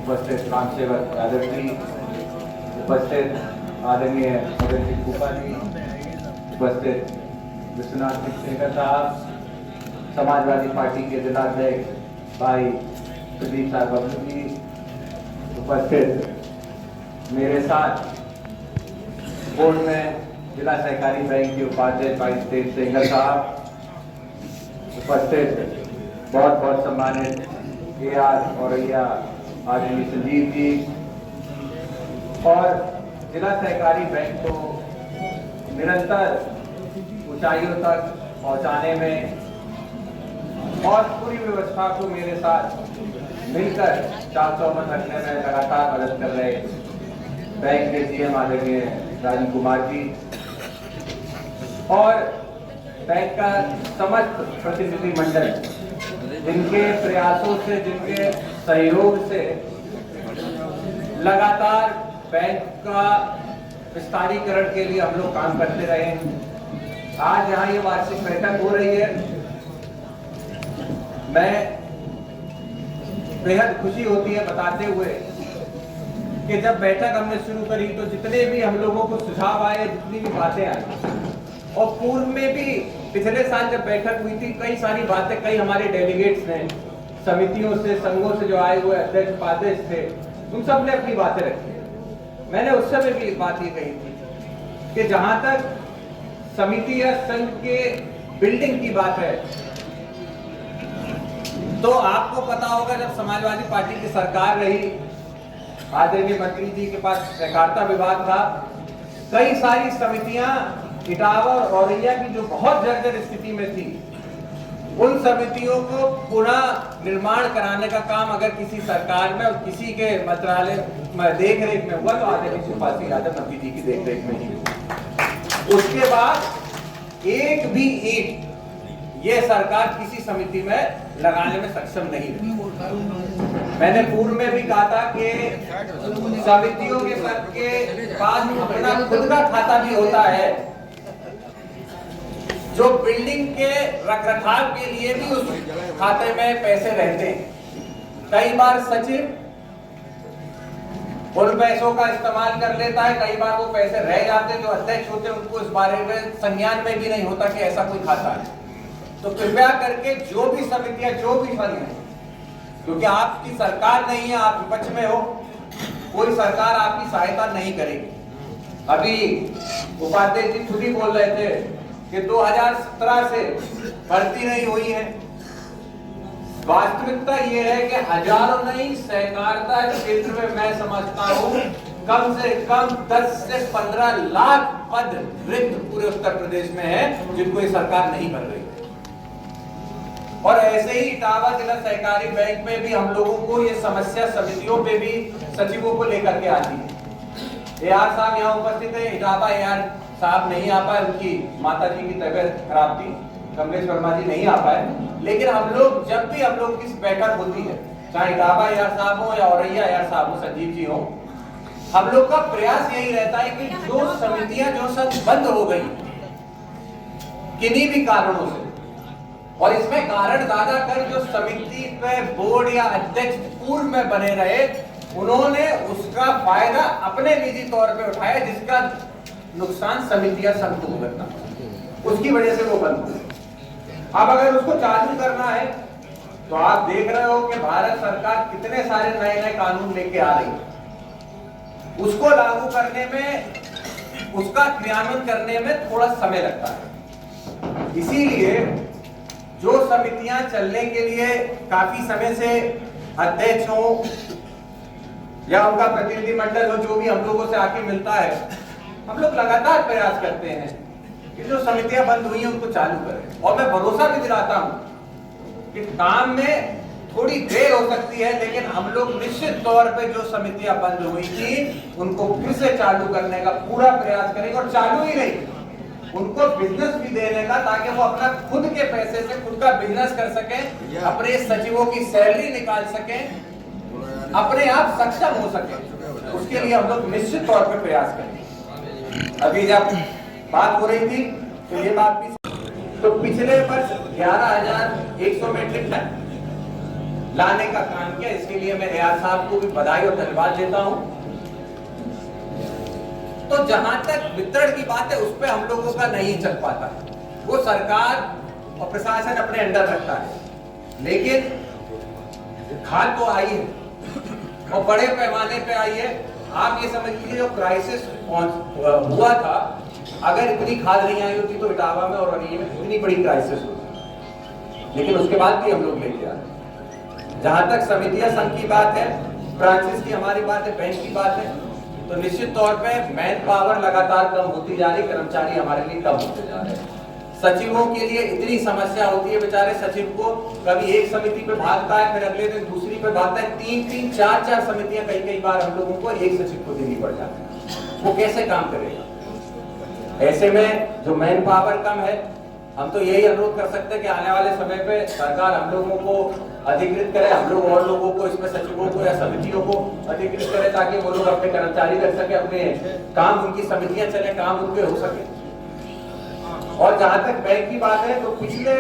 उपस्थित रामसेवक यादव जी, उपस्थित आदरणीय मदन सिंह कुपा जी, उपस्थित विश्वनाथ सिंह सेकर साहब, समाजवादी पार्टी के जिलाध्यक्ष भाई प्रदीप साहब बबलू जी, उपस्थित मेरे साथ बोर्ड में जिला सहकारी बैंक के उपाध्यक्ष भाई तेज सेंगर साहब, उपस्थित बहुत बहुत सम्मानित AR औरैया आदरणीय संजीव जी, और जिला सहकारी बैंक को निरंतर ऊंचाइयों तक पहुंचाने में और पूरी व्यवस्था को मेरे साथ मिलकर चाक चौबंद रखने में लगातार मदद कर रहे बैंक के GM आदरणीय राजीव कुमार जी और बैंक का समस्त प्रतिनिधि मंडल, जिनके प्रयासों से, जिनके सहयोग से लगातार बैंक का विस्तारीकरण के लिए हम लोग काम करते रहे। आज यहाँ ये वार्षिक बैठक हो रही है, मैं बेहद खुशी होती है बताते हुए कि जब बैठक हमने शुरू करी तो जितने भी हम लोगों को सुझाव आए, जितनी भी बातें आई, और पूर्व में भी पिछले साल जब बैठक हुई थी, कई सारी बातें कई हमारे डेलीगेट्स ने समितियों से, संघों से जो आए हुए अध्यक्ष उपाध्यक्ष थे, उन सब ने अपनी बातें रखी। मैंने उस समय भी एक बात ये कही थी कि जहां तक समिति या संघ के बिल्डिंग की बात है, तो आपको पता होगा जब समाजवादी पार्टी की सरकार रही, आदरणीय मंत्री जी के पास सहकारिता विभाग था, कई सारी समितियां इटावा और औरैया की जो बहुत जर्जर स्थिति में थी, उन समितियों को पुनः निर्माण कराने का काम अगर किसी सरकार में और किसी के मंत्रालय में देख रेख में हुआ तो आदरणीय सुभाष यादव मंत्री जी की देख रेख में ही। उसके बाद एक भी ईंट ये सरकार किसी समिति में लगाने में सक्षम नहीं रही। मैंने पूर्व में भी कहा था कि समितियों के सबके पास अपना खुद का खाता भी होता है, जो बिल्डिंग के रखरखाव के लिए भी उस खाते में पैसे रहते हैं। कई बार सचिव उन पैसों का इस्तेमाल कर लेता है, कई बार वो पैसे रह जाते हैं, जो अध्यक्ष होते हैं उनको इस बारे में संज्ञान में भी नहीं होता कि ऐसा कोई खाता है। तो कृपया करके जो भी समितियां, जो भी फंड है, क्योंकि आपकी सरकार नहीं है, आप विपक्ष में हो, कोई सरकार आपकी सहायता नहीं करेगी। अभी उपाध्यक्ष जी खुद ही बोल रहे थे कि 2017 से भर्ती नहीं हुई है। वास्तविकता ये है कि हजारों नहीं, सहकारिता क्षेत्र में मैं समझता हूं कम से कम 10 से 15 लाख पद रिक्त पूरे उत्तर प्रदेश में है, जिनको ये सरकार नहीं भर रही है। और ऐसे ही इटावा जिला सहकारी बैंक में भी हम लोगों को ये समस्या समितियों पे भी सचिवों को लेकर के आती है। AR साहब यहाँ उपस्थित है, इटावा AR साहब नहीं आ पाए, उनकी माता जी की तबीयत खराब थी, कमलेश वर्मा जी नहीं आ पाए। लेकिन हम लोग जब भी हम लोग की बैठक होती है, चाहे इटावा AR साहब हो या औरैया AR साहब हो, संजीव जी हो, हम लोग का प्रयास यही रहता है कि जो समितियां जो सब बंद हो गई किन्हीं भी कारणों से, और इसमें कारण ज्यादातर जो समिति पे बोर्ड या अध्यक्ष पूर्व में बने रहे, उन्होंने उसका फायदा अपने निजी तौर पे उठाया, जिसका नुकसान समिति या संघ को भुगतना, उसकी वजह से वो बंद हुए। अब अगर उसको चालू करना है तो आप देख रहे हो कि भारत सरकार कितने सारे नए नए कानून लेके आ रही है। उसको लागू करने में, उसका क्रियान्वयन करने में थोड़ा समय लगता है। इसीलिए जो समितियां चलने के लिए काफी समय से अध्यक्ष हो या उनका प्रतिनिधि मंडल हो, जो भी हम लोगों से आके मिलता है, हम लोग लगातार प्रयास करते हैं कि जो समितियां बंद हुई हैं उनको चालू करें। और मैं भरोसा भी दिलाता हूं कि काम में थोड़ी देर हो सकती है, लेकिन हम लोग निश्चित तौर पे जो समितियां बंद हुई थी उनको फिर से चालू करने का पूरा प्रयास करेंगे। और चालू ही नहीं, उनको बिजनेस भी देने का, ताकि वो अपना खुद के पैसे से खुद का बिजनेस कर सकें, अपने सचिवों की सैलरी निकाल सकें, अपने आप सक्षम हो सके। उसके लिए हम लोग निश्चित तौर पे प्रयास करेंगे। अभी जब बात हो रही थी तो ये बात भी, तो पिछले वर्ष 11,100 मेट्रिक टन लाने का काम किया। इसके लिए मैं एआर साहब को भी बधाई और धन्यवाद देता हूं। तो जहां तक वितरण की बात है, उस पर हम लोगों का नहीं चल पाता है, वो सरकार और प्रशासन अपने अंडर रखता है। लेकिन खाद तो आई है और बड़े पैमाने पे आई है। आप ये समझ लीजिए जो क्राइसिस हुआ था, अगर इतनी खाद नहीं आई होती तो इटावा में और अररिया में इतनी बड़ी क्राइसिस होती, लेकिन उसके बाद भी हम लोग लेके आए। जहां तक समितियां संघ की बात है, ब्रांचेस की हमारी बात है, बैंक की बात है, तो निश्चित तौर पे मैन पावर लगातार कम होती जा रही, कर्मचारी हमारे लिए कम होते जा रहे हैं। सचिवों के लिए इतनी समस्या होती है, बेचारे सचिव को कभी एक समिति पे भागता है, फिर अगले दिन दूसरी पे भागता है, 3-3, 4-4 समितियां कई बार हम लोगों को एक सचिव को देनी पड़ जाती है। वो कैसे काम करेगा? ऐसे में जो मैन पावर कम है, हम तो यही अनुरोध कर सकते हैं कि आने वाले समय पे सरकार हम लोगों को अधिकृत करे, हम लोग और लोगों को इसमें सचिवों को या समितियों को अधिकृत करे, ताकि वो लोग अपने कर्मचारी रख सके, अपने काम, उनकी समितियां चले, काम उनके हो सके। और जहां तक बैंक की बात है, तो पिछले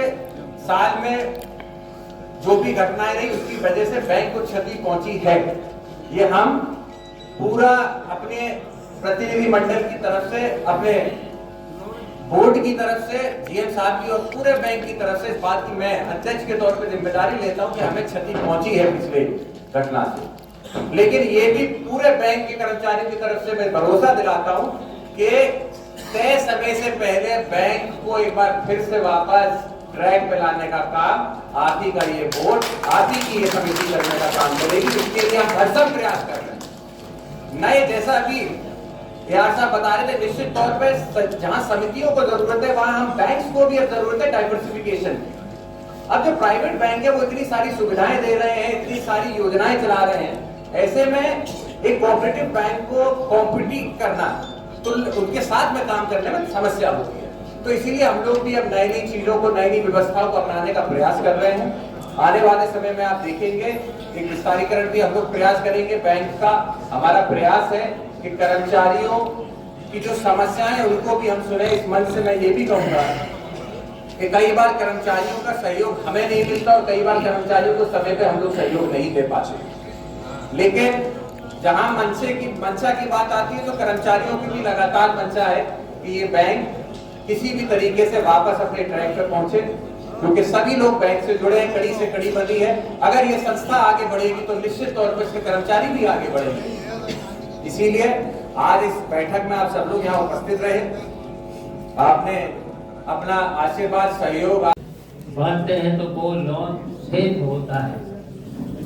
साल में जो भी घटनाएं रही, उसकी वजह से बैंक को क्षति पहुंची है। ये हम पूरा अपने प्रतिनिधि मंडल की तरफ से, अपने बोर्ड की तरफ से, जीएम साहब की और पूरे बैंक की तरफ से इस बात की मैं अध्यक्ष के तौर पर जिम्मेदारी लेता हूं कि हमें क्षति पहुंची है पिछले घटना से। लेकिन ये भी पूरे बैंक के कर्मचारियों की तरफ से मैं भरोसा दिलाता हूं कि तय समय से पहले बैंक को एक बार फिर से वापस ट्रैक पे लाने का काम आप ही का ये बोर्ड, आप ही की ये समिति करने का काम करेगी। इसके लिए हम भरसक प्रयास कर रहे हैं। नए जैसा अभी एआर साहब बता रहे थे, निश्चित तौर पे जहां समितियों को जरूरत है, वहां हम बैंक्स को भी अब जरूरत है डाइवर्सिफिकेशन की। अब जो प्राइवेट बैंक है वो इतनी सारी सुविधाएं दे रहे हैं, इतनी सारी योजनाएं चला रहे हैं, ऐसे में एक कोऑपरेटिव बैंक को कॉम्पिटिट करना, तो उनके साथ में काम करने में समस्या होती है। तो इसीलिए हम लोग भी अब नई नई चीजों को, नई नई व्यवस्थाओं को अपनाने का प्रयास कर रहे हैं। आने वाले समय में आप देखेंगे एक विस्तारीकरण भी हम लोग प्रयास करेंगे बैंक का। हमारा प्रयास है कि कर्मचारियों की जो समस्याएं उनको भी हम सुने। इस मंच से मैं ये भी कहूंगा कि कई बार कर्मचारियों का सहयोग हमें नहीं मिलता और कई बार कर्मचारियों को समय पे हम लोग सहयोग नहीं दे पाते। लेकिन जहां मंशा की बात आती है, तो कर्मचारियों की भी लगातार मंशा है कि ये बैंक किसी भी तरीके से वापस अपने ट्रैक पे पहुंचे, क्योंकि सभी लोग बैंक से जुड़े हैं, कड़ी से कड़ी बंधी है। अगर ये संस्था आगे बढ़ेगी तो निश्चित तौर पर इसके कर्मचारी भी आगे बढ़ेंगे। इसीलिए आज इस बैठक में आप सब लोग यहाँ उपस्थित रहे, आपने अपना आशीर्वाद, सहयोग बांटते हैं, तो वो लोन सेव होता है,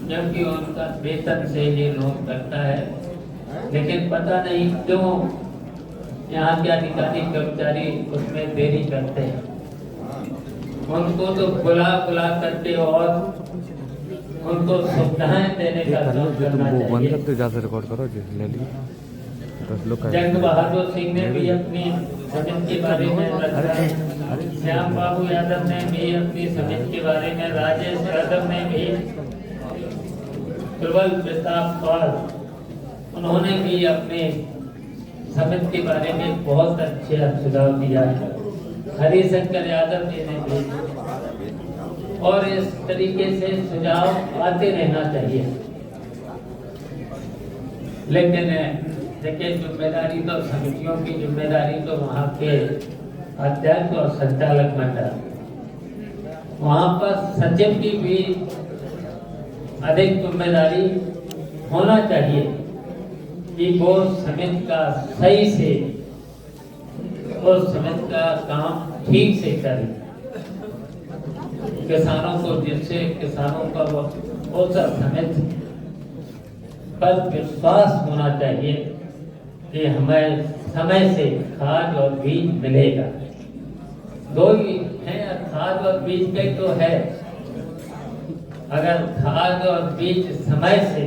जबकि उनका वेतन से ये लोन करता है। लेकिन पता नहीं क्यों यहाँ के अधिकारी कर्मचारी उसमें देरी करते हैं। उनको तो बुला करके और उनको सुविधाएं देने का काम करना चाहिए। जंग बहादुर सिंह ने भी अपनी समिति के बारे में रखा, श्याम बाबू यादव ने भी अपनी समिति के बारे में, राजेश यादव ने भी, प्रबल प्रताप पाल उन्होंने भी अपने समिति के बारे में बहुत अच्छे सुझाव दिया है। हरिशंकर यादव जी ने भी, और इस तरीके से सुझाव आते रहना चाहिए। लेकिन देखिए, जिम्मेदारी तो समितियों की जिम्मेदारी तो वहाँ के अध्यक्ष और संचालक मंडल, वहाँ पर सचिव की भी अधिक जिम्मेदारी होना चाहिए कि वो समिति का सही से और समिति का काम ठीक से करे। किसानों को, जिससे किसानों का वो सब समिति पर विश्वास होना चाहिए कि हमें समय से खाद और बीज मिलेगा। दो ही है, खाद और बीज का तो है। अगर खाद और बीज समय से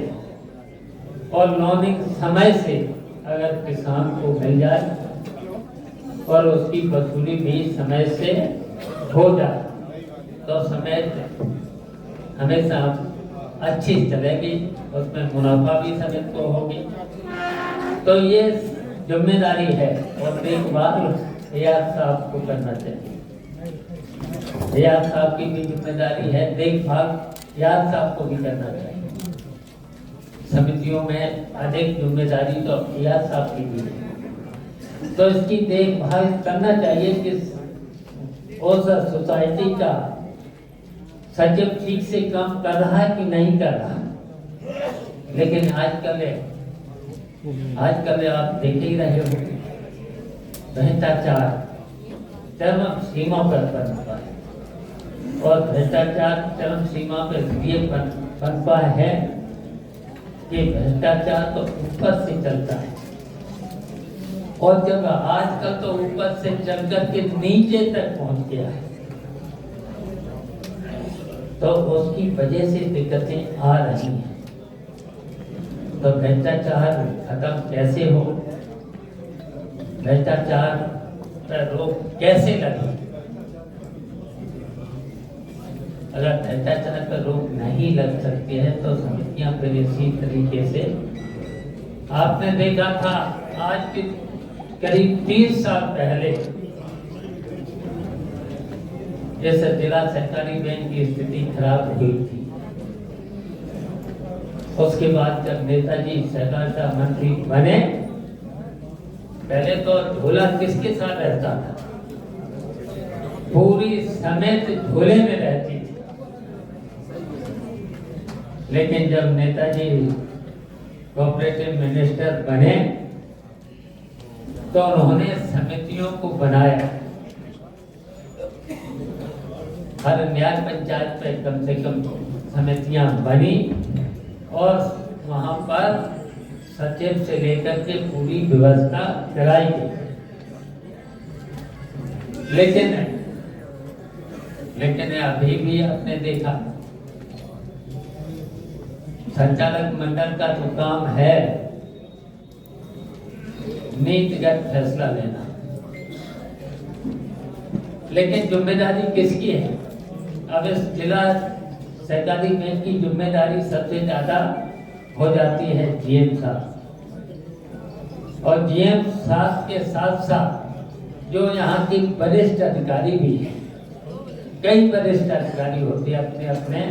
और लोनिंग समय से अगर किसान को मिल जाए और उसकी वसूली भी समय से हो जाए, तो समय हमेशा अच्छी चलेगी, उसमें मुनाफा भी समय को होगी। तो ये जिम्मेदारी है और देखभाल एआर साहब को करना चाहिए। एआर साहब की भी जिम्मेदारी है देखभाल याद साहब को भी करना चाहिए। समितियों में अधिक जिम्मेदारी तो याद साहब की भी है, तो इसकी देखभाल करना चाहिए कि उस सोसाइटी का सचिव ठीक से काम कर रहा है कि नहीं कर रहा। लेकिन आजकल आप देख ही रहे हो, भ्रष्टाचार चरम सीमा पर पनपा है, और भ्रष्टाचार चरम सीमा पर ये पनपा है कि भ्रष्टाचार तो ऊपर से चलता है, और जब आजकल तो ऊपर से चलकर के नीचे तक पहुंच गया है, तो उसकी वजह से दिक्कतें आ रही हैं। तो भ्रष्टाचार खत्म कैसे हो, भ्रष्टाचार पर रोक कैसे लगे? अगर भ्रष्टाचार पर रोक नहीं लग सकती है तो समितियां फिर इसी तरीके से, आपने देखा था आज के करीब 30 साल पहले जैसे जिला सहकारी बैंक की स्थिति खराब हुई थी, उसके बाद जब नेताजी सहकारिता मंत्री बने, पहले तो झोला किसके साथ रहता था? पूरी समेत झोले में रहती थी। लेकिन जब नेताजी कोऑपरेटिव मिनिस्टर बने तो उन्होंने समितियों को बनाया। हर न्याय पंचायत पे कम से कम समितियां बनी और वहां पर सचिव से लेकर के पूरी व्यवस्था कराई गई। लेकिन अभी भी आपने देखा संचालक मंडल का जो काम है नीतिगत फैसला लेना, लेकिन जिम्मेदारी किसकी है? अब इस जिला सहकारी बैंक की जिम्मेदारी सबसे ज्यादा हो जाती है जीएम साहब, और जीएम साहब के साथ साथ जो यहाँ के वरिष्ठ अधिकारी भी हैं, कई वरिष्ठ अधिकारी होते हैं अपने अपने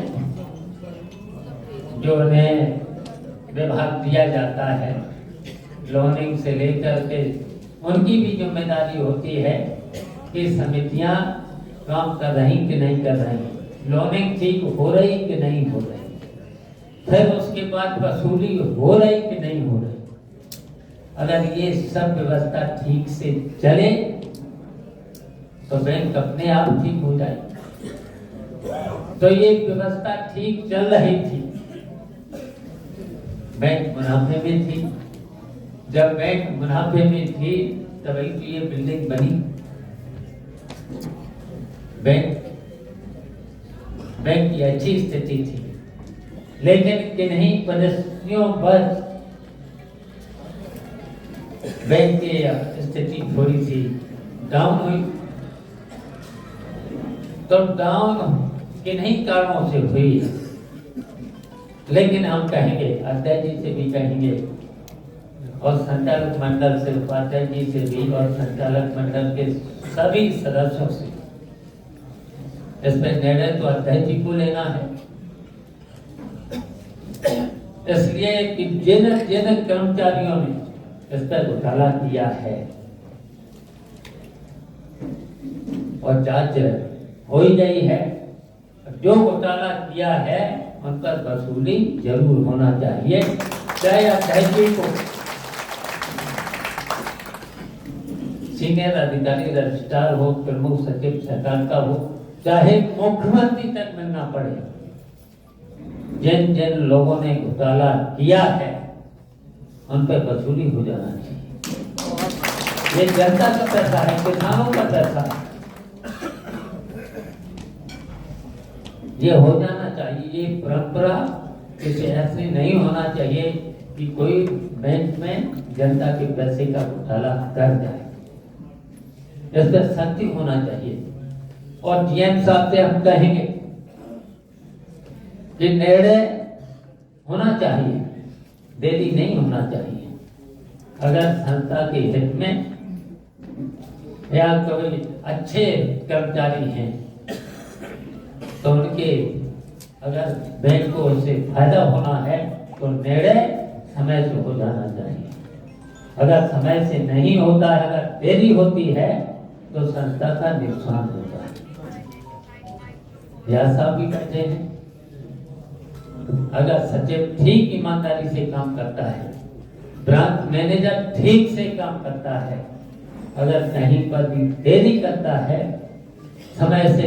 जो उन्हें विभाग दिया जाता है, लोनिंग से लेकर के उनकी भी जिम्मेदारी होती है कि समितियां काम कर रही कि नहीं कर रही, लोनिंग ठीक हो रही कि नहीं हो रही, फिर उसके बाद वसूली हो रही कि नहीं हो रही। अगर ये सब व्यवस्था ठीक से चले तो बैंक अपने आप ठीक हो जाए। तो ये व्यवस्था ठीक चल रही थी, बैंक मुनाफे में थी। जब बैंक मुनाफे में थी तभी तो ये बिल्डिंग बनी। बैंक की अच्छी स्थिति थी, लेकिन किन्हीं परिस्थितियों पर बैंक की स्थिति थोड़ी सी डाउन हुई। तो डाउन किन्हीं कारणों से हुई, लेकिन हम कहेंगे, अध्यक्ष जी से भी कहेंगे और संचालक मंडल से, उपाध्यक्ष जी से भी और संचालक मंडल के सभी सदस्यों से, इसमें निर्णय तो अध्यक्ष जी को लेना है। इसलिए कि जिन कर्मचारियों ने इस पर घोटाला किया है और जांच हो ही गई है, जो घोटाला किया है उन पर वसूली जरूर होना चाहिए, चाहे अध्यक्ष जी को, सीनियर अधिकारी रजिस्ट्रार हो, प्रमुख सचिव सरकार का हो, चाहे मुख्यमंत्री तक मिलना पड़े। जिन जिन लोगों ने घोटाला किया है उन पर वसूली हो जाना चाहिए। ये जनता का पैसा है, किसानों का पैसा है, ये हो जाना चाहिए। ये परंपरा किसी ऐसे नहीं होना चाहिए कि कोई बैंक में जनता के पैसे का घोटाला कर जाए। इस पर सख्ती होना चाहिए। और जीएम साहब से हम कहेंगे कि निर्णय होना चाहिए, देरी नहीं होना चाहिए। अगर संस्था के हित में या कोई अच्छे कर्मचारी हैं तो उनके अगर बैंक को इससे फायदा होना है तो निर्णय समय से हो जाना चाहिए। अगर समय से नहीं होता है, अगर देरी होती है तो संस्था का नुकसान होता है। यह सब भी कहते हैं अगर सचिव ठीक ईमानदारी से काम करता है, ब्रांच मैनेजर ठीक से काम करता है, अगर कहीं पर भी देरी करता है, समय से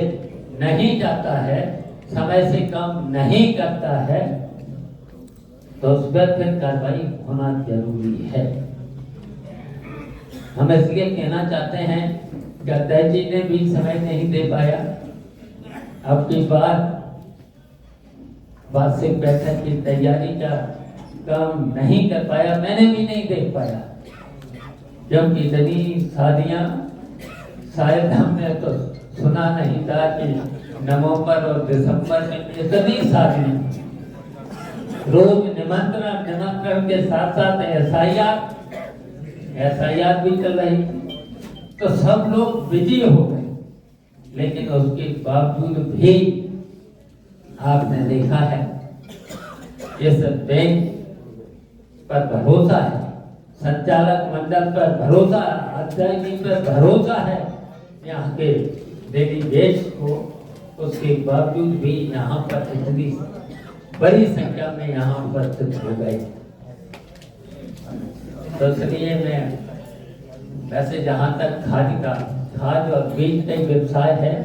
नहीं जाता है, समय से काम नहीं करता है, तो उस पर फिर कार्रवाई होना जरूरी है। हम इसलिए कहना चाहते हैं कि अध्यक्ष जी ने भी समय नहीं दे पाया, अब की बार वार्षिक बैठक की तैयारी का काम नहीं कर पाया, मैंने भी नहीं देख पाया, क्योंकि इतनी शादियां शायद हमने तो सुना नहीं था कि नवंबर और दिसंबर में इतनी शादियां, रोज निमंत्रण के साथ साथ एसआईआर भी चल रही, तो सब लोग बिजी हो गए। लेकिन उसके बावजूद भी आपने देखा है इस बैंक पर भरोसा है, संचालक मंडल पर भरोसा, अध्यक्ष जी पर भरोसा है यहाँ के डेलीगेट्स को, उसके बावजूद भी यहाँ पर इतनी बड़ी संख्या में यहाँ उपस्थित हो गए। तो इसलिए मैं वैसे जहाँ तक खाद और बीज का व्यवसाय है,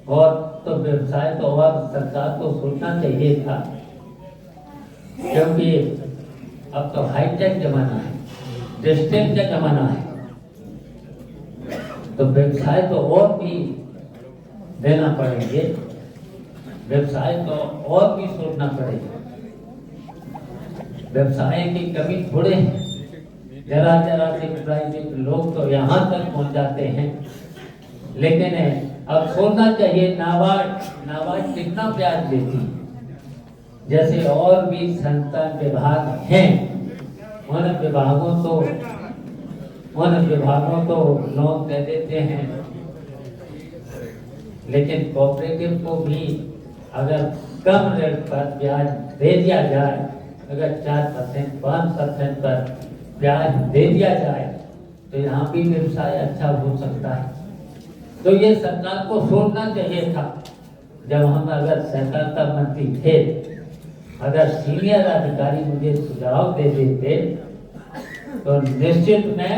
और तो व्यवसाय तो और सरकार को सोचना चाहिए था, क्योंकि अब तो हाईटेक जमाना है, डिजिटल का जमाना है, तो व्यवसाय तो और भी देना पड़ेंगे, व्यवसाय तो और भी सोचना पड़ेगा। व्यवसाय की कमी थोड़े हैं, जरा से प्राइवेट लोग तो यहाँ तक पहुँच जाते हैं, लेकिन अब सोचना चाहिए नाबार्ड कितना ब्याज देती है। जैसे और भी संस्थान विभाग हैं, उन विभागों तो लोन दे देते हैं, लेकिन कोऑपरेटिव को भी अगर कम रेट पर ब्याज दे दिया जाए, अगर 4% 5% पर ब्याज दे दिया जाए, तो यहाँ भी व्यवसाय अच्छा हो सकता है। तो ये सरकार को सोचना चाहिए था, जब हम अगर सहकारिता मंत्री थे, अगर सीनियर अधिकारी मुझे सुझाव दे देते तो निश्चित में,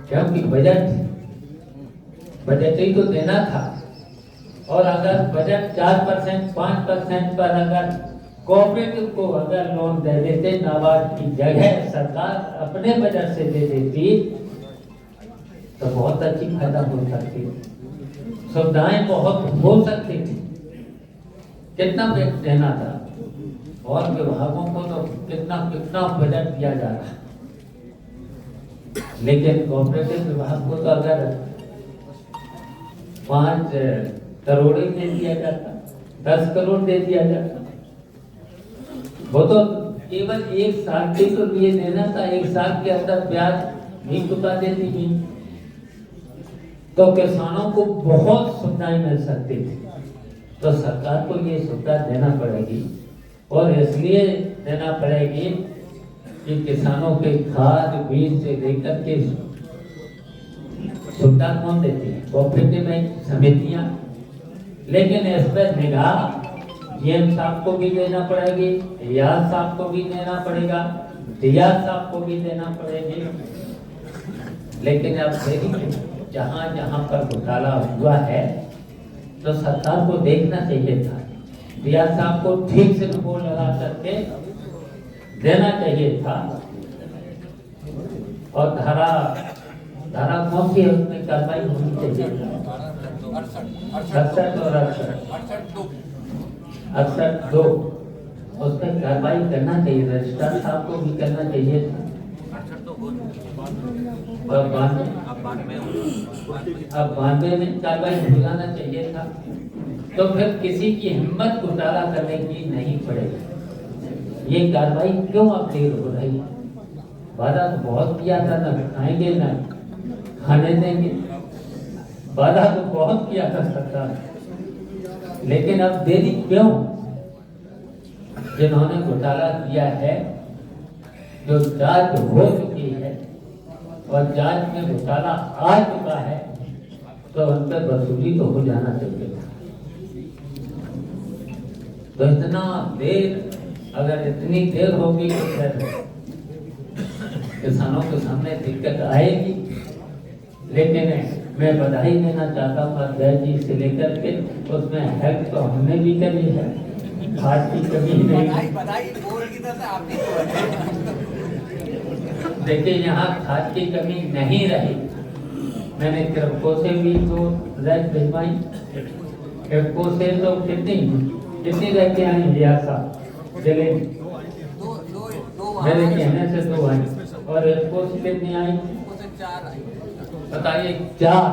क्योंकि बजट ही तो देना था, और अगर बजट 4% 5% पर अगर कोऑपरेटिव को अगर लोन दे देते, नाबार्ड की जगह सरकार अपने बजट से दे देती, तो बहुत अच्छी फायदा हो सकती, सुविधाएं बहुत हो सकती थी। कितना देना था, और विभागों को तो कितना बजट दिया जा रहा है, लेकिन कोऑपरेटिव विभाग को तो अगर 5 करोड़ ही दे दिया जाता, 10 करोड़ दे दिया जाता, वो तो केवल 1 साल के तो लिए देना था, 1 साल के अंदर ब्याज नहीं चुका देती थी, तो किसानों को बहुत सुविधाएं मिल सकती थी। तो सरकार को ये सुविधा देना पड़ेगी, और इसलिए देना पड़ेगी कि किसानों के खाद बीज से लेकर के सुविधा कौन देती है? कोऑपरेटिव बैंक समितियां, लेकिन इस पर निगाह जीएम साहब को भी देना पड़ेगी, रियाज साहब को भी देना पड़ेगा, रियाज साहब को भी देना पड़ेगी। लेकिन अब देखिए, जहाँ पर घोटाला हुआ है, तो सरकार को देखना चाहिए था, रियाज साहब को ठीक से रिपोर्ट लगा करके देना चाहिए था। और धारा कौन सी है, उसमें कार्रवाई होनी चाहिए, 68 और 68(2) उस पर कार्रवाई करना चाहिए, रजिस्ट्रार साहब को भी करना चाहिए था। और 92 में कार्रवाई हो जाना चाहिए था, तो फिर किसी की हिम्मत घोटाला करने की नहीं पड़ेगी। ये कार्रवाई क्यों अब देर हो रही है? वादा तो बहुत किया था, ना खाएंगे ना खाने देंगे, वादा तो बहुत किया था सरकार। लेकिन अब देरी क्यों? जिन्होंने घोटाला किया है, जो जांच हो चुकी है और जांच में घोटाला आ चुका है, तो उन पर वसूली तो हो जाना चाहिए। तो इतना देर, अगर इतनी देर होगी तो फिर किसानों के सामने दिक्कत आएगी। लेकिन मैं बधाई देना चाहता हूँ अध्यक्ष जी से लेकर के, उसमें हेल्प तो हमने भी करी है, खाद की कमी नहीं। देखिए यहाँ खाद की कमी नहीं रही। मैंने कृपको से भी तो रैक भिजवाई, कृपको से तो कितनी रह के आई लिया साहब जले मेरे कहने से 2 आई, और कृपको से कितनी आई बताइए? 4।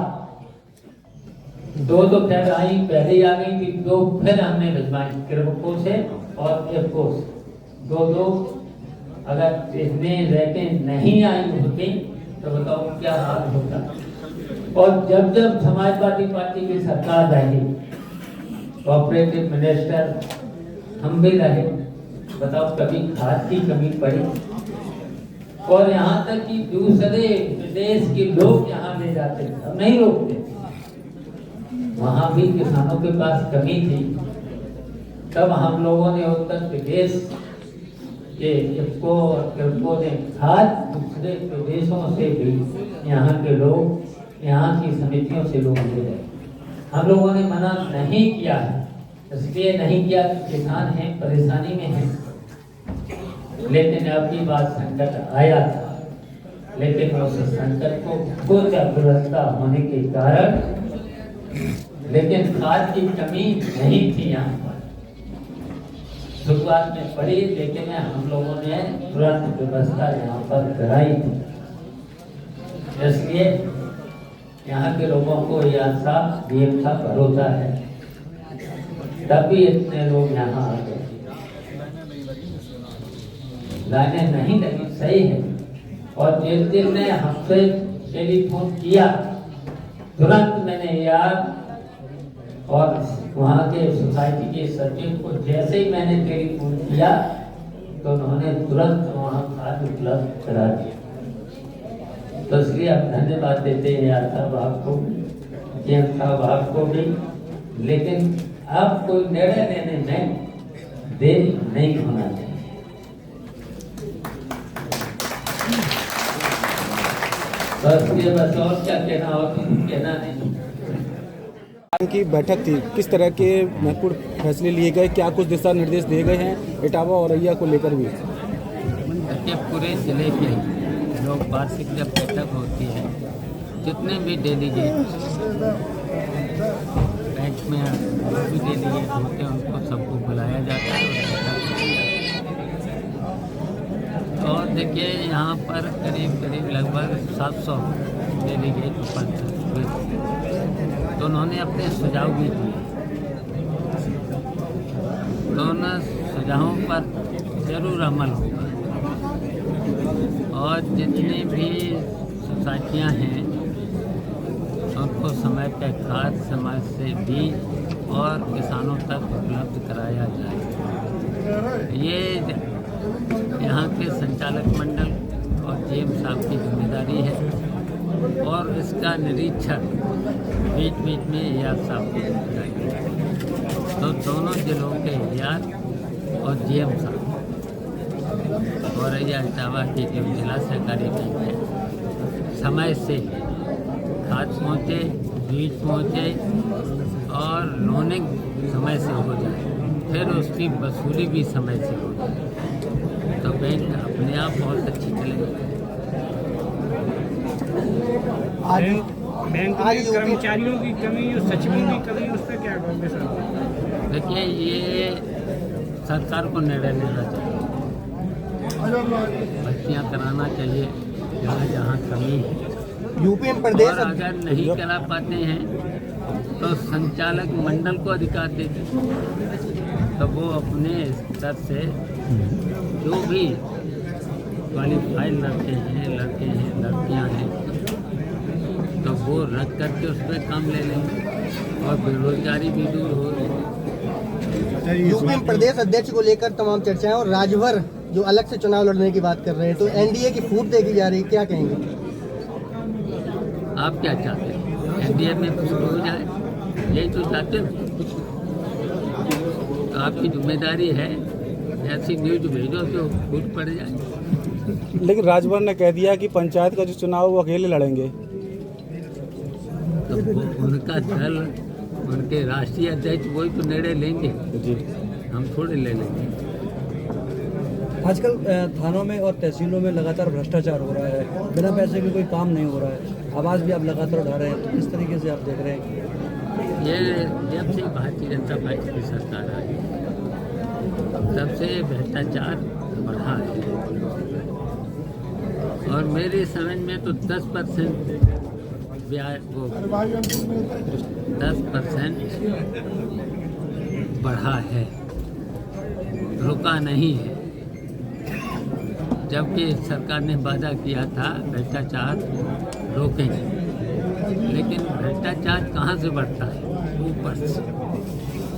2 तो खैर आई, पहले ही आ गई थी, 2 फिर हमने भिजवाई कृपको से और कृपको से 2-2। अगर इतने रहते नहीं आई होती तो बताओ क्या हाल होता। और जब जब समाजवादी पार्टी की सरकार रही, कोऑपरेटिव मिनिस्टर हम भी रहे, बताओ कभी खाद की कमी पड़ी? और यहाँ तक कि दूसरे विदेश के लोग यहाँ ले जाते थे, हम नहीं रोकते। वहाँ भी किसानों के पास कमी थी, तब हम लोगों ने उत्तर प्रदेश के इफ्को ने खाद दूसरे प्रदेशों से भी यहाँ के लोग, यहाँ की समितियों से लोग ले गए। हम लोगों ने मना नहीं किया है, इसलिए नहीं किया कि किसान हैं, परेशानी में हैं। लेकिन अब की बात संकट आया था, लेकिन उस संकट को कुछ अव्यवस्था होने के कारण, लेकिन खाद की कमी नहीं थी यहाँ पर, शुरुआत में पड़ी, लेकिन हम लोगों ने तुरंत व्यवस्था यहाँ पर कराई थी। इसलिए यहाँ के लोगों को यह आशा ये था, भरोसा है, तभी इतने लोग यहाँ आ गए। लाइनें नहीं लगी, सही है। और जिस दिन ने हमसे टेलीफोन किया, तुरंत मैंने याद और वहाँ के सोसाइटी के सचिव को जैसे ही मैंने टेलीफोन किया तो उन्होंने तुरंत वहाँ खाद उपलब्ध करा दिया। तो इसलिए आप धन्यवाद देते हैं यार साहब आपको, जेएम साहब आपको भी। लेकिन अब कोई निर्णय लेने में देरी नहीं होना चाहिए। बस ये बस, और क्या कहना, और कहना नहीं। की बैठक थी, किस तरह के महत्वपूर्ण फैसले लिए गए, क्या कुछ दिशा निर्देश दिए गए हैं इटावा और औरैया को लेकर भी? देखिए पूरे जिले के लोग वार्षिक जब बैठक होती है, जितने भी डेलीगेट बैंक में जो भी डेलीगेट होते हैं उनको सबको बुलाया जाता है। और देखिए यहाँ पर करीब लगभग 700 डेलीगेट उपस्थित हुए, तो उन्होंने अपने सुझाव भी दिए। तो उन सुझावों पर जरूर अमल होगा, और जितनी भी सोसाइटियाँ हैं उनको समय पर खाद समय से भी और किसानों तक उपलब्ध कराया जाए। ये यहाँ के संचालक मंडल और जेएम साहब की जिम्मेदारी है, और इसका निरीक्षण बीच बीच में एआर साहब की जिम्मेदारी है। तो दोनों जिलों के एआर और जेएम साहब और इटावा की जो जिला सहकारी बैंक है, समय से खाद पहुँचे, बीज पहुँचे और लोनिंग समय से हो जाए, फिर उसकी वसूली भी समय से हो जाए, तो बैंक अपने आप बहुत अच्छी चलेगी। बैंक में कर्मचारियों की कमी, सचिवों की कमी, उस पर क्या कहोगे सर? देखिए ये सरकार को निर्णय लेना चाहिए, भर्तियाँ कराना चाहिए जहाँ जहाँ कमी है। यूपी में प्रदेश, और अगर नहीं करा पाते हैं तो संचालक मंडल को अधिकार दे दें, तो वो अपने स्तर से जो भी क्वालिफाइड लड़के हैं लड़कियां हैं, तो वो रख करके उस पर काम ले लेंगे और बेरोजगारी भी दूर होगी। यूपी में प्रदेश अध्यक्ष को लेकर तमाम चर्चाएं और राजभर जो अलग से चुनाव लड़ने की बात कर रहे हैं, तो एनडीए की फूट देखी जा रही है, क्या कहेंगे? आप क्या चाहते हैं? एनडीए में कुछ हो जाए, यही तो चाहते हो? तो आपकी जिम्मेदारी है ऐसी न्यूज भेजो जो फूट पड़ जाए। लेकिन राजभर ने कह दिया कि पंचायत का जो चुनाव वो अकेले लड़ेंगे। तो वो उनका दल, उनके राष्ट्रीय अध्यक्ष वही तो निर्णय लेंगे जी, हम थोड़े ले लेंगे। आजकल थानों में और तहसीलों में लगातार भ्रष्टाचार हो रहा है, बिना पैसे के कोई काम नहीं हो रहा है, आवाज़ भी आप लगातार उठा रहे हैं, तो किस तरीके से आप देख रहे हैं? ये जब से भारतीय जनता पार्टी की सरकार आई तब से भ्रष्टाचार बढ़ा है और मेरी समझ में तो 10% ब्याज वो 10% बढ़ा है, रुका नहीं है। जबकि सरकार ने वादा किया था भ्रष्टाचार रोकेंगे, लेकिन भ्रष्टाचार कहाँ से बढ़ता है? ऊपर से।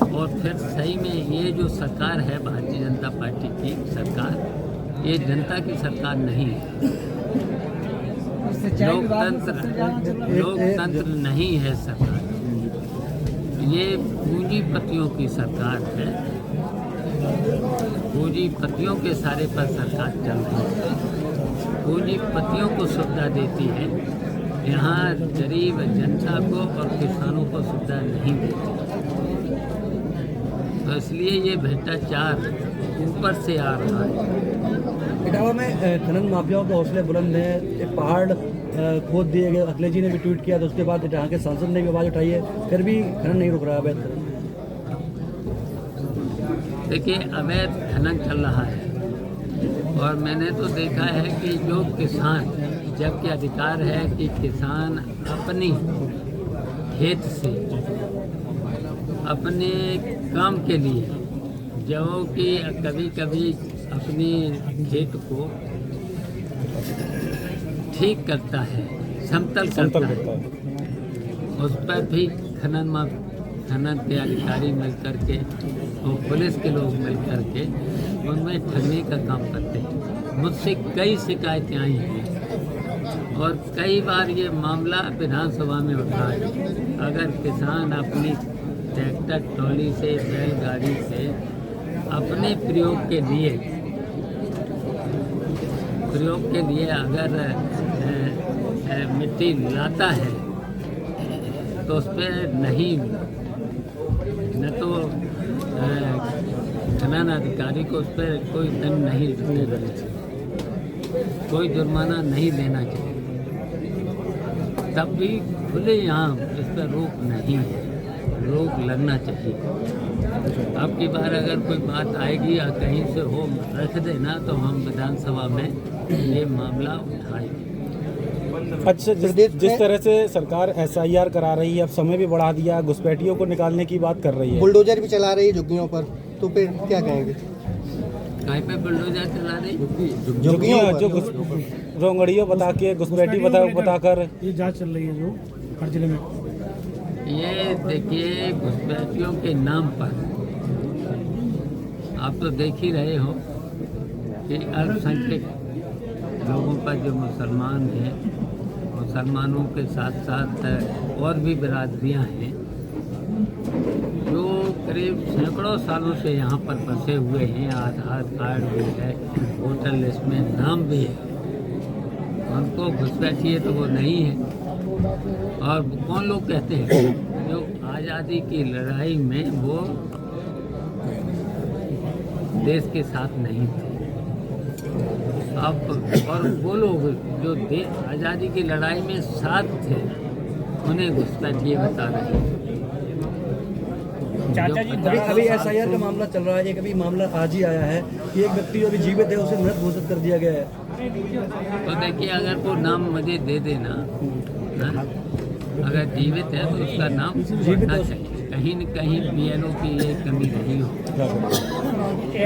और फिर सही में ये जो सरकार है भारतीय जनता पार्टी की सरकार, ये जनता की सरकार नहीं है, लोकतंत्र नहीं है सरकार, ये पूंजीपतियों की सरकार है। पूंजीपतियों के सारे पर सरकार चल रही है, पूंजीपतियों को सुविधा देती है, यहाँ गरीब जनता को और किसानों को सुविधा नहीं देती। तो इसलिए ये भ्रष्टाचार ऊपर से आ रहा है। इटावा में खनन माफियाओं के हौसले बुलंद हैं, एक पहाड़ खोद दिए गए। अखिलेश जी ने भी ट्वीट किया, तो उसके बाद यहाँ के सांसद ने भी आवाज़ उठाई है, फिर भी खनन नहीं रुक रहा है, अवैध खनन। देखिए, अवैध खनन चल रहा है और मैंने तो देखा है कि जो किसान, जबकि अधिकार है कि किसान अपनी खेत से अपने काम के लिए, जो कि कभी कभी अपनी खेत को ठीक करता है, समतल करता है, उस पर भी खनन के अधिकारी मिल करके और पुलिस के लोग मिल करके उनमें ठगने का काम करते हैं। मुझसे कई शिकायतें आई हैं और कई बार ये मामला विधानसभा में उठा है। अगर किसान अपनी ट्रैक्टर ट्रॉली से, बैलगाड़ी से अपने प्रयोग के लिए अगर मिट्टी लाता है तो उस पर न तो खनन अधिकारी को उस पर कोई दंड नहीं देना चाहिए, कोई जुर्माना नहीं देना चाहिए, तब भी खुलेआम इस पर रोक नहीं है, रोक लगना चाहिए। अब की बार अगर कोई बात आएगी या कहीं से हो रख देना तो हम विधानसभा में ये मामला उठाएंगे। अच्छा, जिस तरह से सरकार SIR करा रही है, अब समय भी बढ़ा दिया, घुसपैठियों को निकालने की बात कर रही है, बुलडोजर भी चला रही है झुग्गियों पर, तो फिर क्या कहेंगे? कहीं पे बुलडोजर चला रही? झुग्गियों जो रोंगड़ियों बता के, घुसपैठी बताकर ये जांच चल रही है जो हर जिले में। ये देखिए, घुसपैठियों के नाम पर आप तो देख ही रहे हो कि अल्पसंख्यक लोगों पर जो मुसलमान हैं, मुसलमानों के साथ साथ और भी बिरादरियां हैं जो करीब सैकड़ों सालों से यहाँ पर बसे हुए हैं, आधार कार्ड भी है, वोटर लिस्ट में नाम भी है, उनको घुसपैठिए तो वो नहीं है। और कौन लोग कहते हैं जो आज़ादी की लड़ाई में वो देश के साथ नहीं थे। अब और वो लोग जो आज़ादी की लड़ाई में साथ थे उन्हें घुसपैठिए बता रहे हैं। चाचा जी, अभी SIR का मामला चल रहा है, एक अभी मामला आज ही आया है कि एक व्यक्ति जो अभी जीवित है उसे मृत घोषित कर दिया गया है। तो देखिए, अगर वो नाम मुझे दे देना, अगर जीवित है तो उसका नाम होना चाहिए। कहीं न कहीं BLO की ये कमी नहीं हो।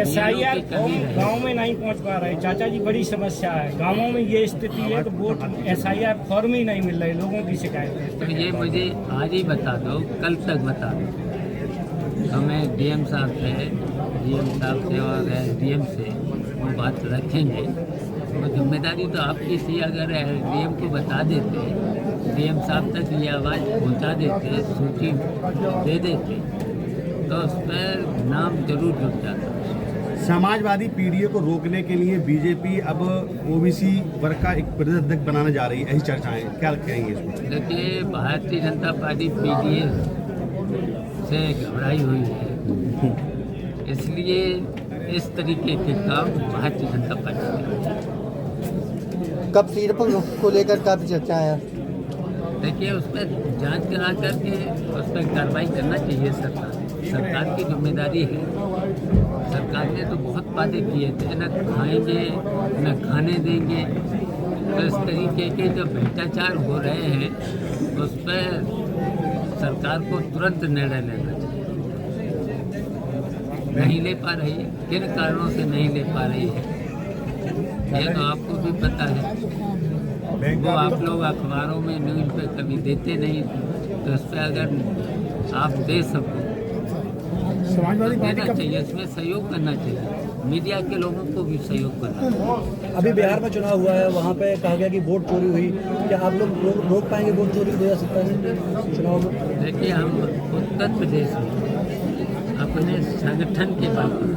SIR गाँव में नहीं पहुंच पा रहे चाचा जी, बड़ी समस्या है। गाँवों में ये स्थिति है कि वोट SIR फॉर्म ही नहीं मिल रहे, लोगों की शिकायत है। तो ये मुझे आज ही बता दो, कल तक बता दो। हमें डीएम साहब से और एसडीएम से वो बात रखेंगे। वो जिम्मेदारी तो आपकी थी, अगर डीएम को बता देते, डीएम साहब तक ये आवाज़ पहुंचा देते, सूची दे देते, तो उस पर नाम जरूर जुट जाता। समाजवादी पीडीए को रोकने के लिए बीजेपी अब ओबीसी वर्ग का एक प्रदेश अध्यक्ष बनाने जा रही है, ऐसी चर्चाएं, क्या कहेंगे इसको? देखिए, भारतीय जनता पार्टी पीडीए से घबराई हुई है, इसलिए इस तरीके के काम भारतीय जनता पार्टी करती है। कब सीट को लेकर काफी चर्चाएं हैं। देखिए, उस पर जांच करा करके उस पर कार्रवाई करना चाहिए। सरकार की जिम्मेदारी है। सरकार ने तो बहुत वादे किए थे, न खाएंगे न खाने देंगे। तो इस तरीके के जो भ्रष्टाचार हो रहे हैं उस पर सरकार को तुरंत निर्णय लेना चाहिए। नहीं ले पा रही है, किन कारणों से नहीं ले पा रही है ये तो आपको भी पता है। वो आप लोग अखबारों में न्यूज़ पे कभी देते नहीं, तो इस पर अगर आप दे सको समाजवादी पार्टी देना चाहिए, इसमें सहयोग करना चाहिए, मीडिया के लोगों को भी सहयोग करना चाहिए। अभी बिहार में चुनाव हुआ है, वहाँ पे कहा गया कि वोट चोरी हुई, क्या आप लोग रोक पाएंगे वोट चोरी 2027 चुनाव में? देखिए, हम उत्तर प्रदेश में अपने संगठन के बल पर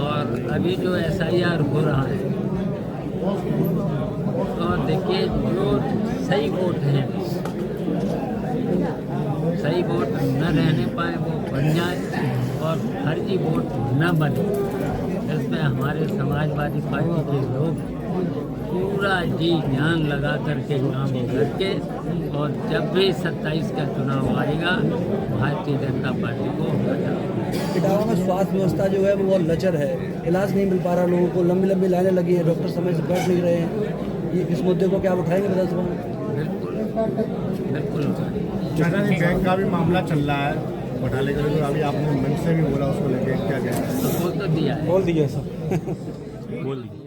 और अभी जो SIR हो रहा है, तो देखिए जो सही वोट हैं, सही वोट न रहने पाए वो बन जाए और फर्जी वोट न बने, इसमें हमारे समाजवादी पार्टी के लोग पूरा जी जान लगा करके काम करके, और जब भी 27 का चुनाव आएगा भारतीय जनता पार्टी को हटाएंगे। इटावा में स्वास्थ्य व्यवस्था जो है वो बहुत लचर है, इलाज नहीं मिल पा रहा लोगों को, लंबी लंबी लाइनें लगी हैं, डॉक्टर समय से बैठ नहीं रहे हैं। ये इस मुद्दे को क्या आप उठाएंगे विधानसभा में? बिल्कुल उठाएंगे। चाचा जी, बैंक का भी मामला चल रहा है घोटाले का, तो अभी आपने मंच से भी बोला उसको लेके क्या कहना है? तो बोल तो दिया है। बोल दिया सर बोल दिया।